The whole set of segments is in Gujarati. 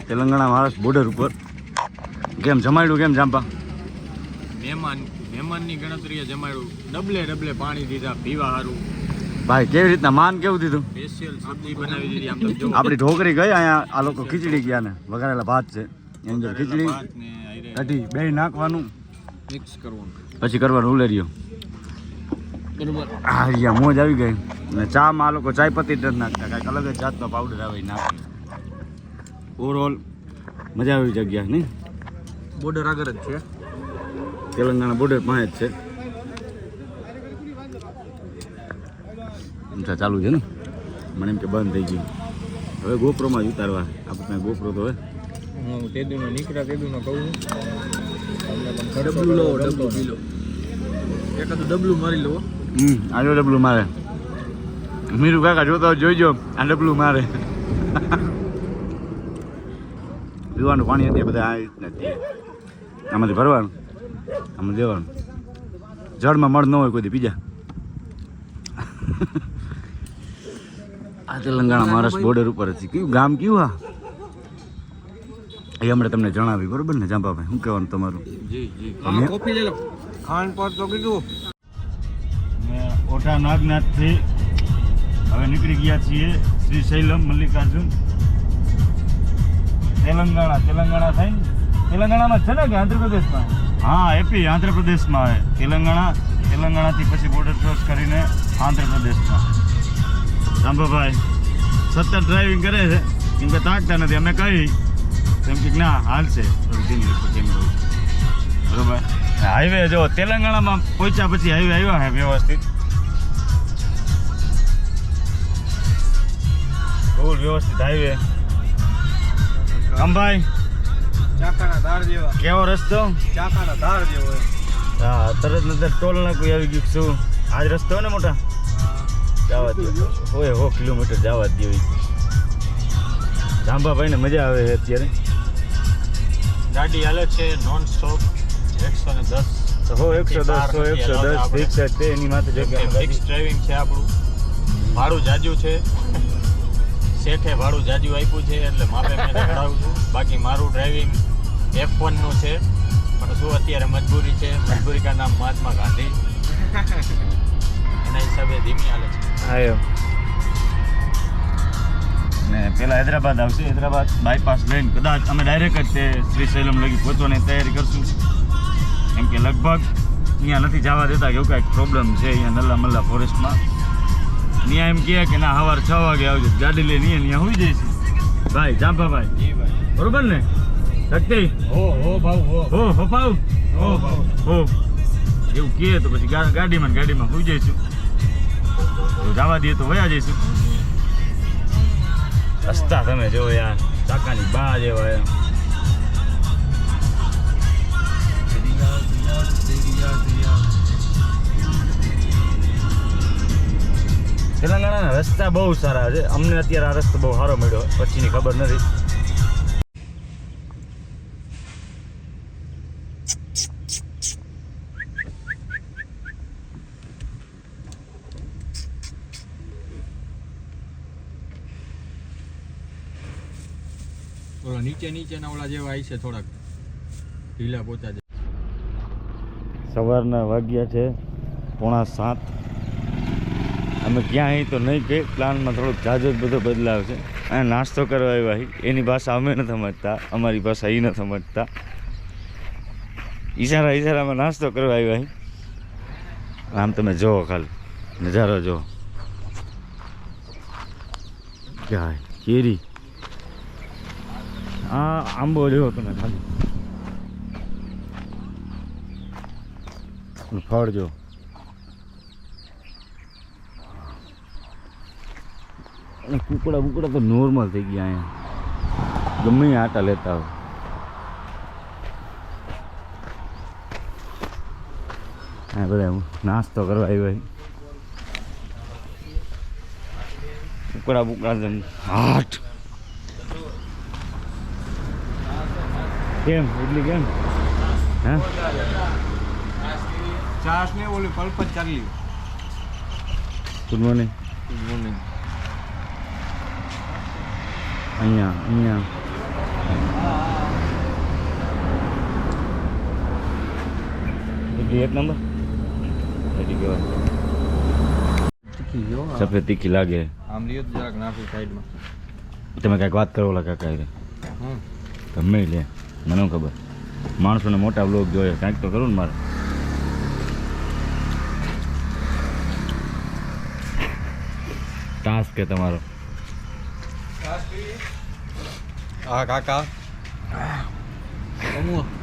તેલંગાણા મહારાષ્ટ્ર બોર્ડર ઉપર. કેમ જમાડ્યું કેમ જાંપા? મહેમાનની ગણતરીએ જમાડ્યું. ડબલે પાણી દીધા પીવા સારું. ભાઈ કેવી રીતના માન કેવું દીધું? સ્પેશિયલ સબ્જી બનાવી દીધી. આમ તો જો આપણી ઢોકરી ગઈ અહીંયા આ લોકો ખીચડી ગયા ને વઘારેલા ભાત છે એની અંદર ખીચડી કઢી બે નાખવાનું મિક્સ કરવાનું પછી કરવાનું ઉલેરીઓ. બરોબર. હા યા મોજ આવી ગઈ. અને ચામાં આ લોકો ચાય પત્તી જ નથી નાખતા, કાંઈક અલગ જ જાતનો પાવડર આવે નાખે. ઓવરઓલ મજા આવી જગ્યા નહીં? બોર્ડર આગળ જ છે, તેલંગાણા બોર્ડર પાસે જ છે. ચાલુ છે ને મને એમ કે બંધ થઈ ગયું. હવે ગોપ્રોમાં જ ઉતારવા આપણે ગોપ્રો તો હવે હું તેદુનો નીકળ્યા તેદુનો કહું ડબલું લો ડબલું પી લો એકાદું ડબલું મારી લો. આજો ડબલું મારે મીરું કાકા જોતા જોઈજો આ ડબલું મારે. પીવાનું પાણી હતી બધા આ રીતના આમાંથી ભરવાનું આમાં દેવાનું. જળમાં મળ ન હોય કોઈ પીજા. આ તેલંગાણા મહારાષ્ટ્ર બોર્ડર ઉપર હતી. કયું ગામ કયું? હા એ હમણાં તમને જણાવી બરોબર ને જાંપાભાઈ? શું કહેવાનું તમારું? કોફી લઈ લો. ખાંડ પર તો કીધું. ઓટા નાગનાથથી હવે નીકળી ગયા છીએ શ્રી શૈલમ મલ્લિકાર્જુન. તેલંગાણા થાય ને તેલંગાણામાં છે ને કે આંધ્રપ્રદેશમાં? હા એપી આંધ્રપ્રદેશમાં આવે. તેલંગાણાથી પછી બોર્ડર ક્રોસ કરીને આંધ્રપ્રદેશમાં. રામભાઈ સતત ડ્રાઇવિંગ કરે છે કેમ કે તાકતા નથી. અમે કહી કેમ કે ના હાલશે કેમ બરોબર. હાઈવે જો તેલંગાણામાં પહોંચ્યા પછી હાઈવે આવ્યા છે વ્યવસ્થિત, ફૂલ વ્યવસ્થિત હાઈવે. ભાઈ ચાકાના ધાર જેવા. કેવો રસ્તો? ચાકાના ધાર જેવો. હા તરત નજર ટોલ નાખું આવી ગયું. શું આજ રસ્તો ને મોટા જવા દે હોય 100 કિલોમીટર જવા જ દેવી. જાંબાભાઈને મજા આવે છે અત્યારે. ગાડી હાલે છે નોન સ્ટોપ 110 ફિક્સ છે એની માથે જગ્યા. ફિક્સ ડ્રાઇવિંગ છે આપણું. ભાડું જાજુ છે, શેઠે ભાડું જાજુ આપ્યું છે એટલે માપે મેં ચડાવું છું. બાકી મારું ડ્રાઇવિંગ F1 નું છે પણ શું અત્યારે મજબૂરી છે. મજબૂરી કા નામ મહાત્મા ગાંધી. એના હિસાબે ધીમી હાલે છે. આવ્યો ને પેલા હૈદરાબાદ આવશે. હૈદરાબાદ બાયપાસ લઈને કદાચ અમે ડાયરેક્ટ જ તે શ્રી શૈલમ લગી પહોંચવાની તૈયારી કરશું. કેમ કે લગભગ અહીંયા નથી જવા દેતા કે એવું કાંઈક પ્રોબ્લેમ છે અહીંયા નલ્લા મલ્લા ફોરેસ્ટમાં. ત્યાં એમ કહે કે ના સવારે 6 વાગે આવજો. ગાડી લઈને અહીંયા હોઈ જઈશું. ભાઈ જાંભાભાઈ બરોબર ને? શક્તિ હો ભાવ હો ભાવ હો એવું કહે તો પછી ગાડીમાં હોઈ જઈશું. તો જવા દઈએ તો વયા જઈશું. રસ્તા તમે જો યાર ચાકાની બા જેવા એમ. તેલંગાણાના રસ્તા બહુ સારા છે. અમને અત્યારે આ રસ્તો બહુ સારો મળ્યો, પછીની ખબર નથી. ઓલા નીચેના ઓલા જેવા આવી છે થોડાક ઢીલા પોચા છે. સવારના વાગ્યા છે 6:45. અમે ક્યાં અહીં તો નહીં કે પ્લાનમાં થોડોક જાજો જ બધો બદલાવ છે. અને નાસ્તો કરવા આવ્યા એની ભાષા અમે નથી સમજતા, અમારી ભાષા એ નથી સમજતા. ઈશારામાં નાસ્તો કરવા આવ્યા. આમ તમે જુઓ ખાલી નજારો જુઓ. ક્યાં કેરી આ આંબો જોયો તમે ખાલી ફળ જો. કુકડા તો નોર્મલ થઈ ગયા અહીંયા. ગમે આટા લેતા હોય. હા બધા નાસ્તો કરવા આવ્યો. કુકડા હાટ કેમ એટલી કેમ? હા ચાસ ને ઓલી પલ્પ ચાલી. Good morning. અહીંયા ઇડલી એક નંબર સફેદ તીખી લાગે. આમ લ્યો તો જરાક નાખું સાઈડમાં. તમે કાંઈક વાત કરો ઓલા કાકા રે ગમે લે મને શું ખબર. માણસોને મોટા બ્લોગ જોઈએ કાંઈક તો કરું ને મારે. ટાસ્ક કે તમારો. હા કાકા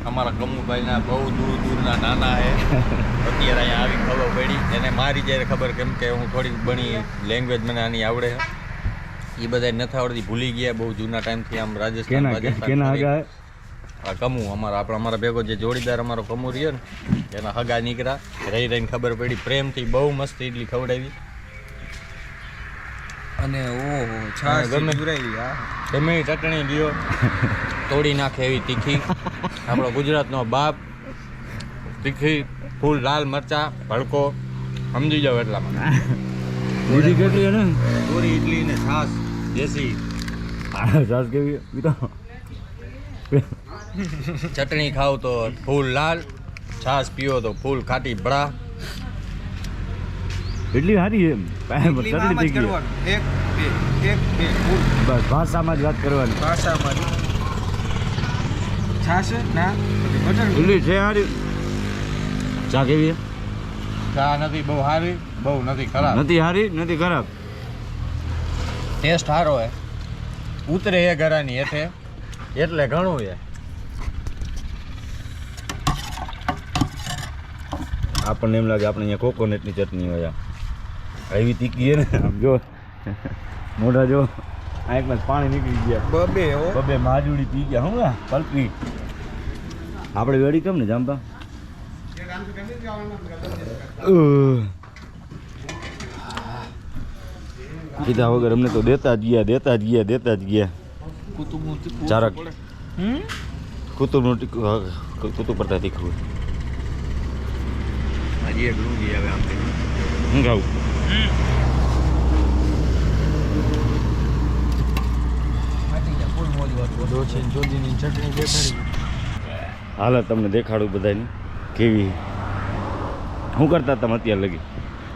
અમારા કમુભાઈના બહુ દૂરના નાના હે. અત્યારે અહીંયા આવી ખબર પડી એને મારી જ્યારે ખબર કેમ કે હું થોડીક બની લેંગ્વેજ મને આની આવડે છે એ બધા નથી આવડતી ભૂલી ગયા બહુ જૂના ટાઈમથી આમ રાજસ્થાન કમુ અમારા ભેગો જે જોડીદાર અમારો કમુ રહ્યો ને એના હગા નીકળ્યા રહી રહીને ખબર પડી પ્રેમથી બહુ મસ્ત ઇડલી ખવડાવી અને ઓહો છાશ ગમે ચટણી લ્યો તોડી નાખે એવી તીખી આપણો ગુજરાતનો બાપ તીખી ફૂલ લાલ મરચા ભડકો સમજી જાવ એટલામાં બીજી કેટલી ને પૂરી ઇડલી ને છાશ દેશી છાશ કેવી ચટણી ખાવ તો ફૂલ લાલ છાશ પીવો તો ફૂલ ખાટી બળા એટલી સારી એમ ચટણી તીખી બસ ભાષામાં જ વાત કરવાની ભાષામાં છાશ ના એટલી છે સારી. ચા કેવી ચા નથી બહુ સારી બહુ નથી ખરાબ નથી સારી નથી ખરાબ. ટેસ્ટ સારો હે ઉતરે એ ગરાની હેઠે એટલે ઘણું છે. આપણને એમ લાગે આપણે અહીંયા કોકોનટની ચટણી હોય એવી તીખી છે ને આમ જો મોઢા જો આંખમાં પાણી નીકળી ગયા બબે માજુડી પી ગયા હું પલપી. આપણે વેડી કેમ ને જાંબા કીધા વગર અમને તો દેતા જ ગયા ચારક કુતુબનું કુતુબ કરતા તીખું હજી એક ડુંગળી આવે આમ હું ખાવું હાલ તમને દેખાડું બધાની કેવી શું કરતા તમે અત્યારે લગી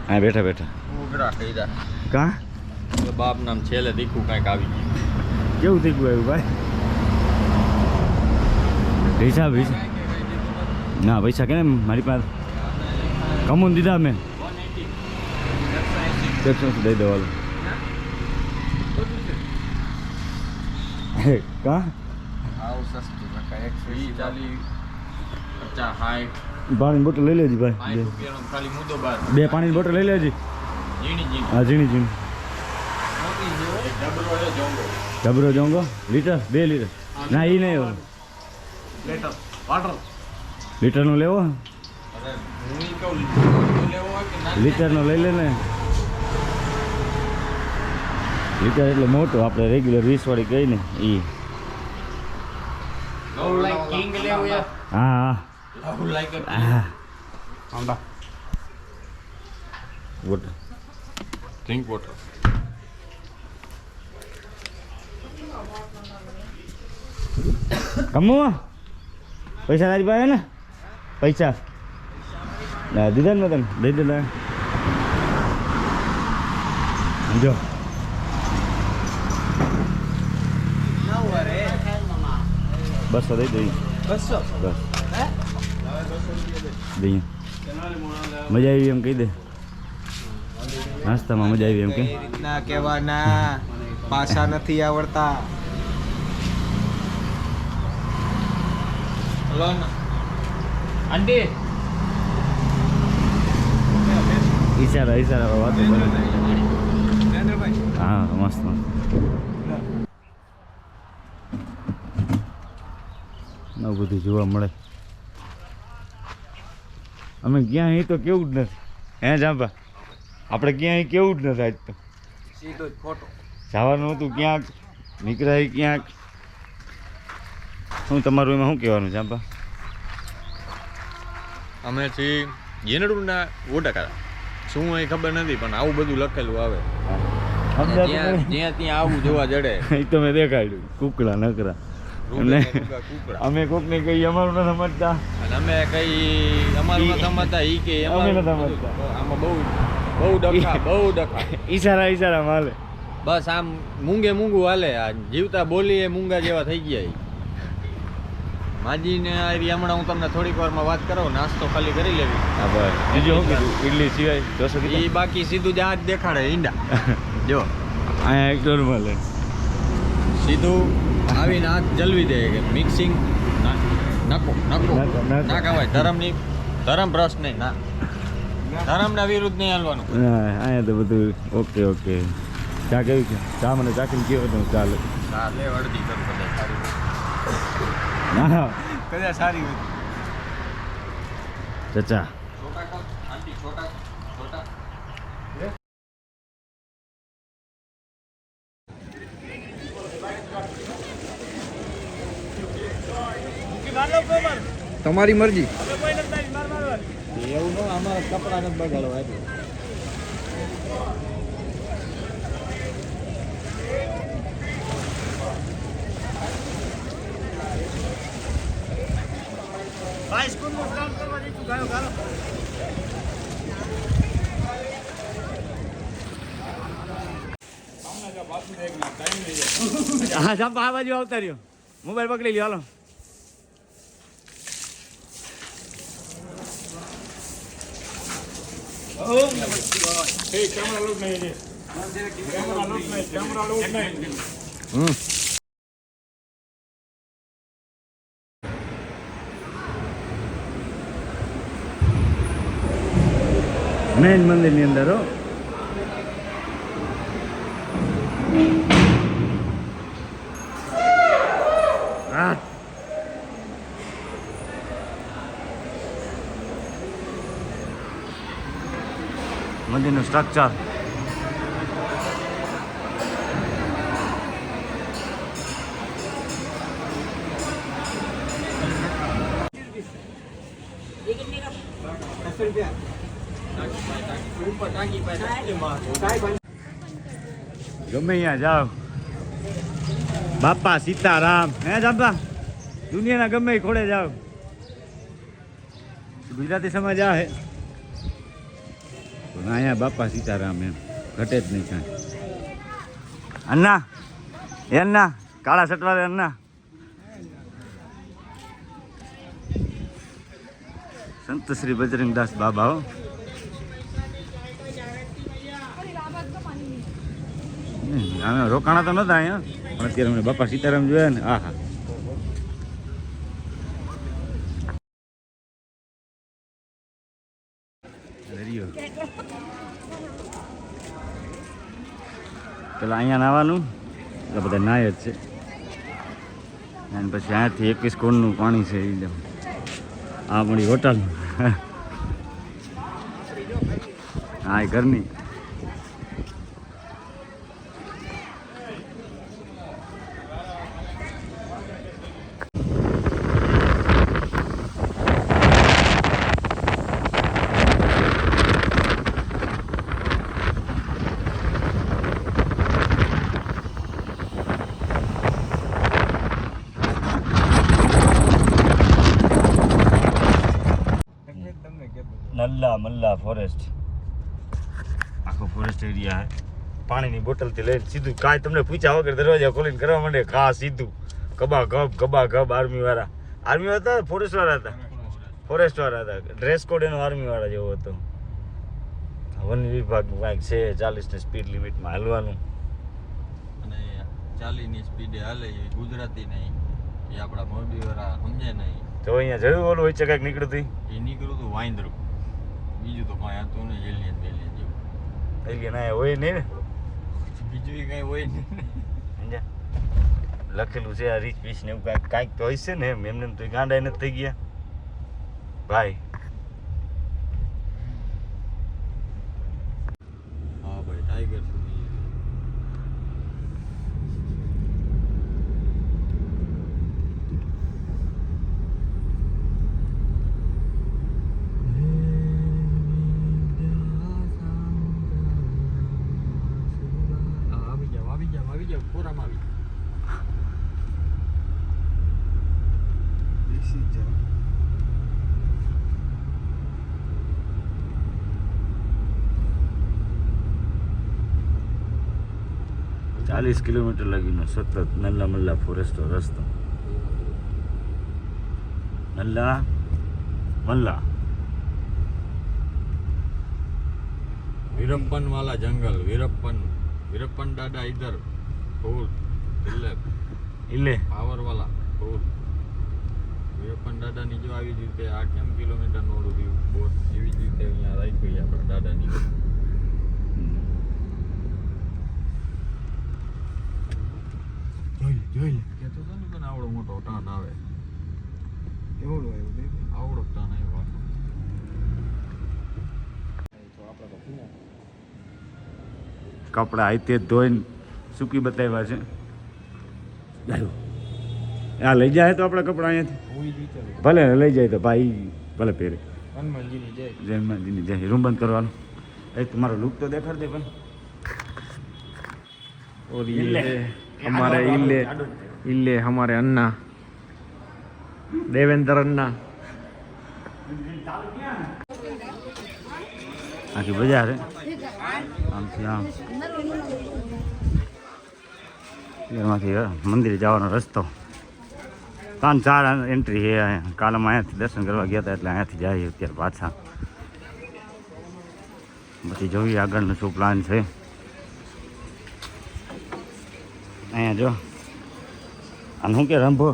હા બેઠા બેઠા ઉઘરા કર્યા કાં બાપ નામ છેલ્લે તીખું કાંઈક આવી ગયું કેવું તીખું આવ્યું ભાઈ પૈસા ના પૈસા કેમ મારી પાસે કમુન દીધા મેં 180 દઈ દેવાનું કાં આવું સસ્તું કાકા 140 50 પાણીની બોટલ લઈ લેજી ભાઈ રૂપિયાનો ખાલી મુદ્દો બાર બે પાણીની બોટલ લઈ લેજી ઝીણી હા ઝીણી એક ડબરો હે જોંગો ડબરો જોંગો લીટર 2 લીટર ના એ નહીં લેટર વાટર લીટરનો લેવો અરે હું ઈ કહું લેવો હોય કે ના લીટરનો લઈ લે ને લીટર એટલે મોટો આપણે રેગ્યુલર 20 વાળી કહીએ ને એ લવ લાઈક કિંગ લેવો યાર હા હા લવ લાઈક હા આંબા વોટર ડ્રિંક વોટર કમો પૈસા તારી પાસે ને પૈસા ના દીધા ને તને દઈ દીધા જો બસો દઈ દઈ બસ દઈએ મજા આવી એમ કહી દે નાસ્તામાં મજા આવી એમ કે રીતના કહેવાના પાછા નથી આવડતા હલો આંટી ઈશારા વાતો કરે નરેન્દ્રભાઈ હા મસ્ત નવું બધું જોવા મળે. અમે ક્યાં અહીં તો કેવું જ નથી હે જાંબા આપણે ક્યાંય કેવું જ નથી આજ તો સીધો જ ફોટો જવાનું હતું ક્યાંક નીકળાય ક્યાંક. શું તમારું એમાં શું કહેવાનું જાંબા? અમે છીએ જેનડુના ઓટકા શું એ ખબર નથી પણ આવું બધું લખેલું આવે જ્યાં ત્યાં આવું જોવા જડે એ તો મેં દેખાડ્યું કુકડા નકરા રૂબે એમને- રૂગા કુકડા અમે કોકને કહીએ અમારું નથી સમજતા. અને અમે કઈ અમારું નથી સમજતા ઈ કે અમે અમારું નથી બધું. સમજતા. આમાં બહુ ડખા ઈશારા માલે. બસ આમ મૂંગું હાલે આ જીવતા બોલીએ મૂંગા જેવા થઈ ગયા ઈ. માજીને આવી હમણાં હું તમને થોડીક વારમાં વાત કરાવું નાસ્તો ખાલી કરી લેવી હા બસ બીજું શું કીધું ઇડલી સિવાય ઢોસો ઈ કીધું બાકી સીધું જ આ જ દેખાડે ઈંડા જો અહીંયા એક નોર્મલ સીધું આવીને હાથ જલવી દે કે મિક્સિંગ નકો નકો. ના કહેવાય ધર્મ ભ્રષ્ટ નહીં ના ધર્મના વિરુદ્ધ નહીં હાલવાનું અહીંયા તો બધું ઓકે ચા કેવી છે ચા મને ચાખીને કેવો તો ચાલે. ચાલે અડધી કરું કદાચ સારી ના કદાચ સારી હોય ચચા છોટા કપ આંટી છોટા તમારી મરજી એવું ન અમારા કપડા નથી બગાડવા એટલે હા સાહેબ આ બાજુ આવતા રહ્યો મોબાઈલ પકડી લ્યો હાલો. મેન મંદિર ની અંદર હો. હા મંદિરનું સ્ટ્રક્ચર ગમે અહીંયા જાઓ બાપા સીતારામ હે જાબા દુનિયાના ગમે એ ખોડે જાઓ ગુજરાતી સમાજ આ હે પણ અહીંયા બાપા સીતારામ એમ ઘટે જ નહીં કાંઈ. અન્ના એ અન્ના કાળા સટવાળે અન્ના સંત શ્રી બજરંગદાસ બાબા હો. અમે રોકાણા તો નતા અહીંયા પણ અત્યારે અમને બાપા સીતારામ જોયા ને હા દરિયો પેલા અહીંયા નાવાનું એટલે બધા નાય જ છે અને પછી અહીંયાથી 21 કોણનું પાણી છે એ આ મળી હોટલ હા એ ઘરની નલ્લા મલ્લા ફોરેસ્ટ આખો ફોરેસ્ટ એરિયા હે. પાણીની બોટલથી લઈને સીધું કાંઈ તમને પૂછ્યા વગર દરવાજા ખોલીને કરવા માંડે કા સીધું ગબા ગબ આર્મી હતા ફોરેસ્ટ વાળા હતા ડ્રેસ કોડ એનો આર્મી વાળા જેવો હતો. વન વિભાગનું કાંઈક છે 40ની સ્પીડ લિમિટમાં હાલવાનું અને 40ની સ્પીડે હાલે એ ગુજરાતી નહીં એ આપણા મોરબી વાળા સમજે નહીં તો અહીંયા જોયું ઓલું હોય છે કાંઈક નીકળ્યું એ નીકળ્યું હતું વાંદરું બીજું તો કાંઈ હતું નહીં એલિયન બેલિયન જેવું એલિયન અહીંયા હોય નહીં ને બીજું ય કાંઈ હોય નહીં સમજ્યા લખેલું છે આ રીચ પીસ ને એવું કાંઈક તો હોય છે ને એમને તો ગાંડા નથી થઈ ગયા ભાઈ. હા ભાઈ ટાઈગર સુધી આવી જાવ ખોરામાં આવી બેસી જ જાઓ. 40 કિલોમીટર લાગીનો સતત નલ્લા મલ્લા ફોરેસ્ટનો રસ્તો. નલ્લા મલ્લા વીરપ્પન वाला जंगल वीरप्पन दादा इधर फूल ઇલે पावर वाला फूल વીરપ્પન દાદાની જો આવી જ રીતે આ કેમ કિલોમીટરનું ઓલું થયું બોટ એવી જ રીતે અહીંયા રાખ્યું છે આપણા દાદાની. જોઈ લે કહેતો હતો ને તને આવડો મોટો ટાણ આવે કેવડું આવ્યું બે આવડો ટાણ આવ્યો તો આપણે તો પીના કપડાં આઈતે ધોઈને સૂકી બતાવ્યા છે. આવ્યો આ લઈ જાય તો આપણે કપડાં અહીંયાથી હું જ વિચારું ભલે લઈ જાય તો ભાઈ ભલે પહેરે. હનુમાનજીની જય. જય હનુમાનજીની જય. રૂમ બંધ કરવાનું. એ તમારો લુક તો દેખાડ દે પણ. और इल्ले। ये हमारे इल्ले हमारे अन्ना देवेंद्र अन्ना. આખી બજાર હે આમથી આમ એમાંથી મંદિરે જવાનો રસ્તો 3-4 એન્ટ્રી છે અહીંયા. કાલે અમે અહીંયાથી દર્શન કરવા ગયા હતા એટલે અહીંયાથી જઈએ અત્યારે પાછા. પછી જોઈએ આગળનો શું પ્લાન છે. અહીંયા જો આને શું કે રંભો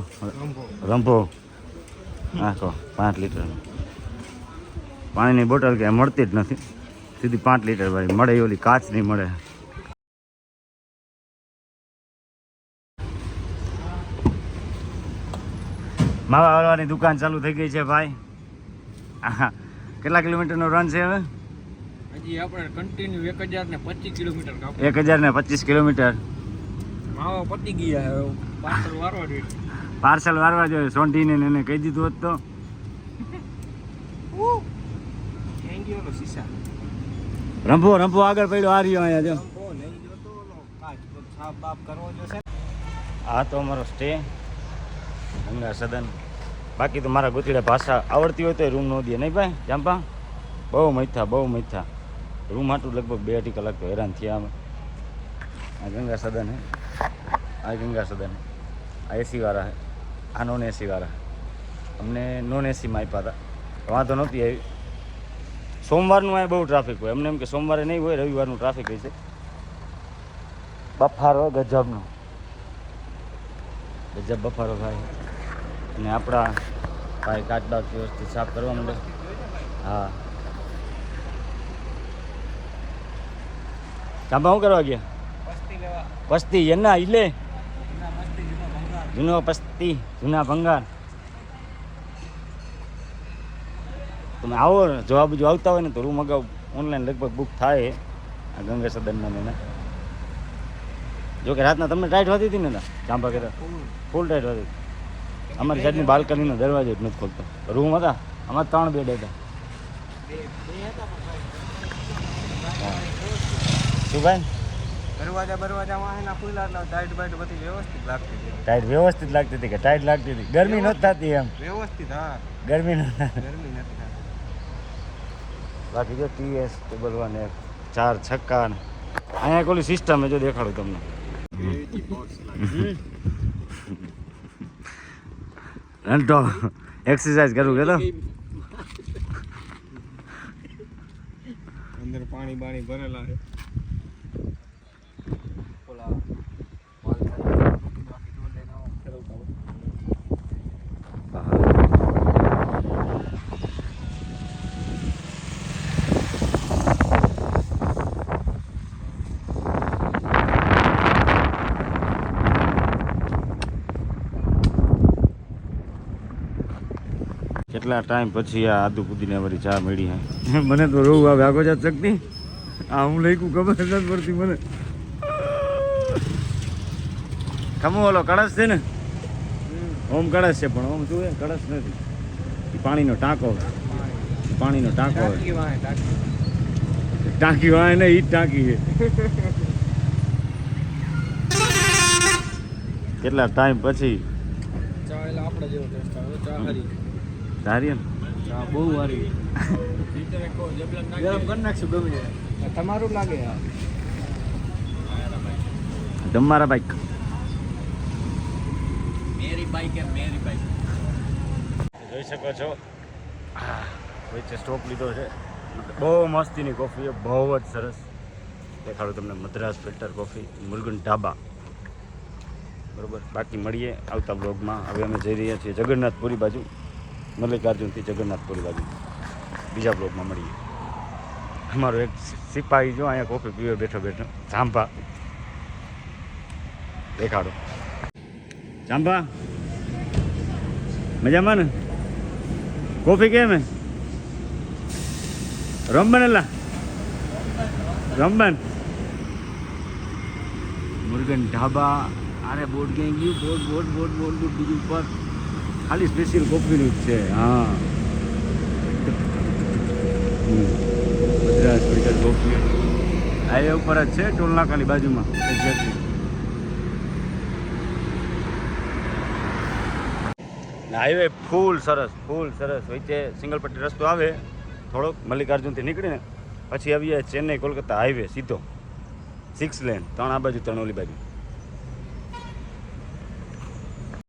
રંભો આખો 5 લીટર પાણીની બોટલ ક્યાંય મળતી જ નથી. સીધી 5 લીટર વાળી મળે એ ઓલી કાચ નહીં મળે. માવા વાળવાની દુકાન ચાલુ થઈ ગઈ છે ભાઈ. આહા. કેટલા કિલોમીટરનો રન છે હવે? હજી આપણે કન્ટિન્યુ 1025 કિલોમીટર કાપ 1025 કિલોમીટર. માવા પતી ગયા હવે પાછળ વારવા જોઈએ. પાર્સલ વારવા જોઈએ. સોંઢીને ને એને કહી દીધું હોત તો. ક્યાં ગયો ઓલો સીસા? રંભો રંભો આગળ પડ્યો આ રહ્યો અહીંયા જો. ઓ લઈ ગયો તો ઓલો કાચ પર છાપ બાપ કરવો જોશે. આ તો અમારો સ્ટે ગંગા સદન. બાકી તો મારા ગોતીડા ભાષા આવડતી હોય તો રૂમ ન દે નહીં ભાઈ જાંપા. બહુ મૈથા રૂમ હાટું લગભગ 2-2.5 કલાક તો હેરાન થયા અમે. આ ગંગા સદન હે. આ ગંગા સદન હે. આ એસી વાળા હે. આ નોન એસી વાળા. અમને નોન એસીમાં આપ્યા હતા. વાંધો નહોતી આવી. સોમવારનું અહીંયા બહુ ટ્રાફિક હોય. એમને એમ કે સોમવારે નહીં હોય, રવિવારનું ટ્રાફિક હોય છે. બફારો ગજબનો ગજબ બફારો થાય. અને આપણા ભાઈ કાચબાગ વ્યવસ્થિત સાફ કરવા માંડે. હા ચાંપા શું કરવા ગયા? પસ્તી લેવા. પસ્તી એના ઈલે ના મસ્તી જૂનો ભંગાર. જૂનો પસ્તી જૂના ભંગાર. તમે આવો જો આ બાજુ આવતા હોય ને તો રૂમ અગાઉ ઓનલાઈન લગભગ બુક થાય. આ ગંગા સદનના ને એના. જો કે રાતના તમને ટાઈટ હોતી હતી ને ચાંપા કહેતા ફૂલ ટાઈટ હોતી. અમારી સાઈડની બાલ્કનીનો દરવાજો જ નથી ખોલતો. રૂમ હતા અમારે 3 બેડ હતા. શું ભાઈ? દરવાજામાં એના ખુલ્લા એટલે ટાઈટ બાઈટ બધી વ્યવસ્થિત લાગતી હતી. ટાઈટ વ્યવસ્થિત લાગતી હતી કે ટાઈટ લાગતી હતી? ગરમી નહોતી થતી એમ. વ્યવસ્થિત હા. ગરમી ન ગરમી નથી થતી. બાકી જો ટીએસ ટેબલ 1 4 છક્કા ને અહીંયા એક ઓલી સિસ્ટમ જો દેખાડું તમને. રંટો એક્સરસાઇઝ કરવું કે તો અંદર પાણી બાણી ભરેલા છે. કેટલા ટાઈમ પછી આ આદુ પુદીને વળી ચા મળી હે. મને તો રોવું આવે આગો જાત શકતી. આ હું લઈકું ખબર નથી પડતી મને. ખમો ઓલો કળશ છે ને ઓમ કળશ છે પણ ઓમ શું છે કળશ નથી. એ પાણીનો ટાંકો પાણીનો ટાંકો ટાંકી વાહે ટાંકી. ટાંકી વાય ને ઈ જ ટાંકી છે. કેટલા ટાઈમ પછી ચા એટલે આપણે જેવો ટેસ્ટ આવે ચા હારી સારી એમ ચા બહુ સારી ગરમ કરી નાખશું ગમે તમારું લાગે તમારા બાઈક મેરી બાઈક એમ મેરી બાઈક જોઈ શકો છો વચ્ચે સ્ટોપ લીધો છે બહુ મસ્તીની કોફી છે બહુ જ સરસ દેખાડું તમને મદ્રાસ ફિલ્ટર કોફી મુર્ગન ઢાબા બરોબર બાકી મળીએ આવતા બ્લોગમાં હવે અમે જઈ રહ્યા છીએ જગન્નાથપુરી બાજુ મલ્લિકાર્જુનથી જગન્નાથપુરી બાજુ બીજા બ્લોગમાં મળીએ અમારો એક સિપાહી જો અહીંયા કોફી પીવે બેઠો બેઠો જાંભા દેખાડો જાંભા મજામાં ને કોફી કેમ હે રમબન એલા રમબન મુર્ગન ઢાબા અરે બોર્ડ ક્યાં ગયું બોર્ડ બીજું ઉપર ખાલી સ્પેશિયલ કોફીનું જ છે હા મદ્રાસ ફિલ્ટર કોફી હાઈવે ઉપર જ છે ટોલ નાકાની બાજુમાં એક્ઝેક્ટલી હાઈવે ફૂલ સરસ વચ્ચે સિંગલ પટ્ટી રસ્તો આવે થોડોક મલ્લિકાર્જુનથી નીકળીને પછી આવીએ ચેન્નઈ કોલકાતા હાઈવે સીધો 6 લેન 3 આ બાજુ 3 ઓલી બાજુ